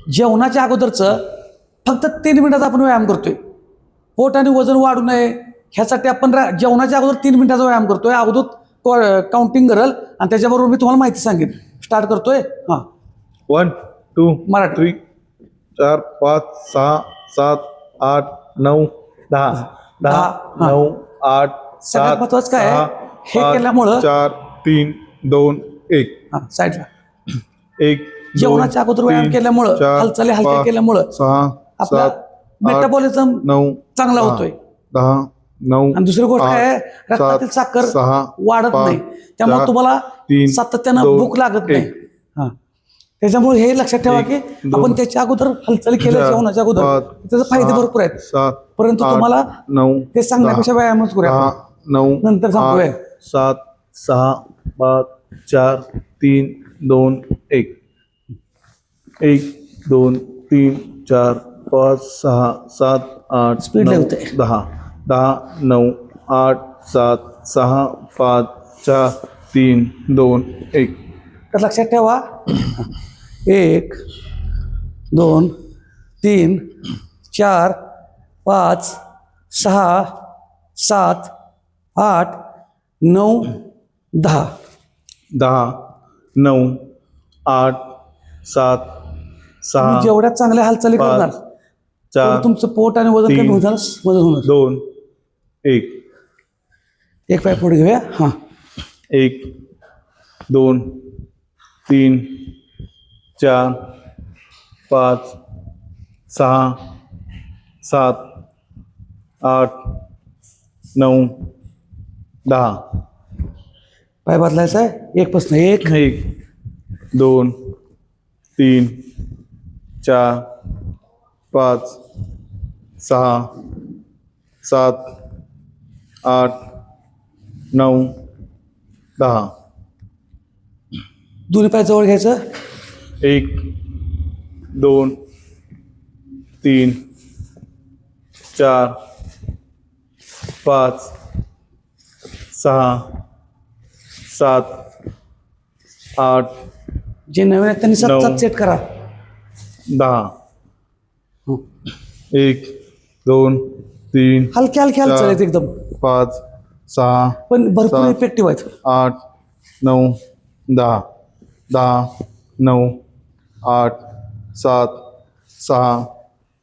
जेवणाच्या अगोदरचं फक्त 3 मिनिटाचा आपण व्यायाम करतोय. पोट आणि वजन वाढू नये ह्यासाठी आपण जेवणाच्या अगोदर 3 मिनिटाचा व्यायाम करतोय. अगोदर काउंटिंग करल आणि त्याच्याबरोबर मी तुम्हाला माहिती सांगेन. स्टार्ट करतोय. हां 1 2 मराठी 3 4 5 6 7 8 9 10 10 9 8 सगळ्यात 7 महत्वाचं काय आहे, 6 हे केल्यामुळं 4 3 2 1 हां साईडला 1 जेवणाच्या अगोदर व्यायाम केल्यामुळं हालचाली हलक्या केल्यामुळं 6 आपला 7 मेटाबॉलिझम 9 चांगला होतोय. 10 9 आणि दुसरी गोष्ट काय आहे, रक्तातील साखर वाढत नाही, त्यामुळे तुम्हाला सातत्यानं भूक लागत नाही. हां त्याच्यामुळे हे लक्षात ठेवा की आपण त्याच्या अगोदर हालचाली केल्या जेवणाच्या अगोदर त्याचे फायदे भरपूर आहेत. परंतु तुम्हाला ते सांगण्यापेक्षा व्यायामच करूया. 9 नंतर सांगतोय 7 6 5 4 3 2 1 1 2 3 4 5 6 7 8 स्पीड होते 10 10 9 8 7 6 5 4 3 2 1. तर लक्षात ठेवा 1 2 3 4 5 6 7 8 9 10 10 9 8 7 6 जेवढ्या चांगल्या हालचाली करणार 4 तुमचं पोट आणि वजन कमी होणार मदत होणार. 2 1 एक पाय पुढे घेऊया. हां 1 2 3 4 5 6 7 8 9 10. पाय बदलायचा आहे. 1 पासून 1 1 2 3 4 5 6 7 8 9 10. दोन्ही पाय जवळ घ्यायचं. 1 2 3 4 5 6 7 8 जे नवीन आहेत त्यांनी सतत सेट करा. 10 1 2 3 हलक्या हलक्या हालचाल आहेत एकदम, 5 6 पण भरपूर इफेक्टिव्ह आहेत. 8 9 10 10 9 8 7 6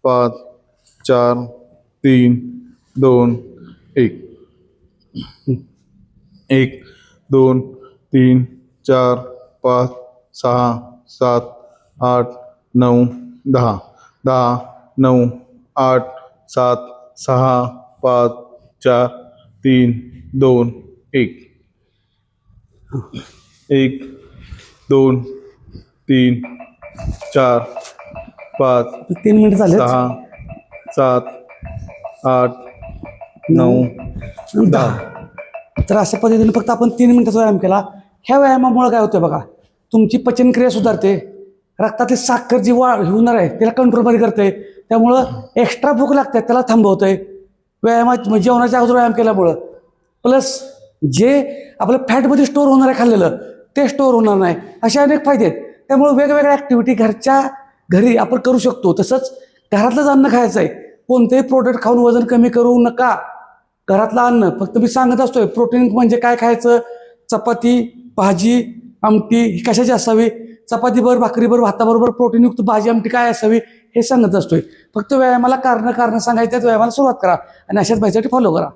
5 4 3 2 1 1 2 3 4 5 6 7 8 9 10 10 9 8 7 6 5 4 3 2 1 1 2 3 4 5 3 मिनिट झाले. 6 7 8 9 10. तर अशा पद्धतीने फक्त आपण 3 मिनिटाचा व्यायाम केला. ह्या व्यायामामुळे काय होतं बघा, तुमची पचनक्रिया सुधारते, रक्तातील साखर जी होणार आहे त्याला कंट्रोलमध्ये करते, त्यामुळं एक्स्ट्रा भूक लागते त्याला थांबवतंय व्यायामात. जेवणाच्या अगोदर व्यायाम केल्यामुळं प्लस जे आपलं फॅटमध्ये स्टोअर होणार आहे खाल्लेलं ते स्टोअर होणार नाही. असे अनेक फायदे आहेत. त्यामुळे वेगवेगळ्या ॲक्टिव्हिटी घरी आपण करू शकतो. तसंच घरातलंच अन्न खायचं आहे. कोणतेही प्रोडक्ट खाऊन वजन कमी करू नका. घरातलं अन्न फक्त मी सांगत असतोय. प्रोटीन म्हणजे काय खायचं, चपाती भाजी आमटी ही कशाची असावी, चपातीबरोबर भाकरीबरोबर भाताबरोबर प्रोटीनयुक्त भाजी आमटी काय असावी हे सांगत असतोय. फक्त व्यायामाला कारण सांगायचं, व्यायामाला सुरुवात करा आणि अशाच माहितीसाठी फॉलो करा.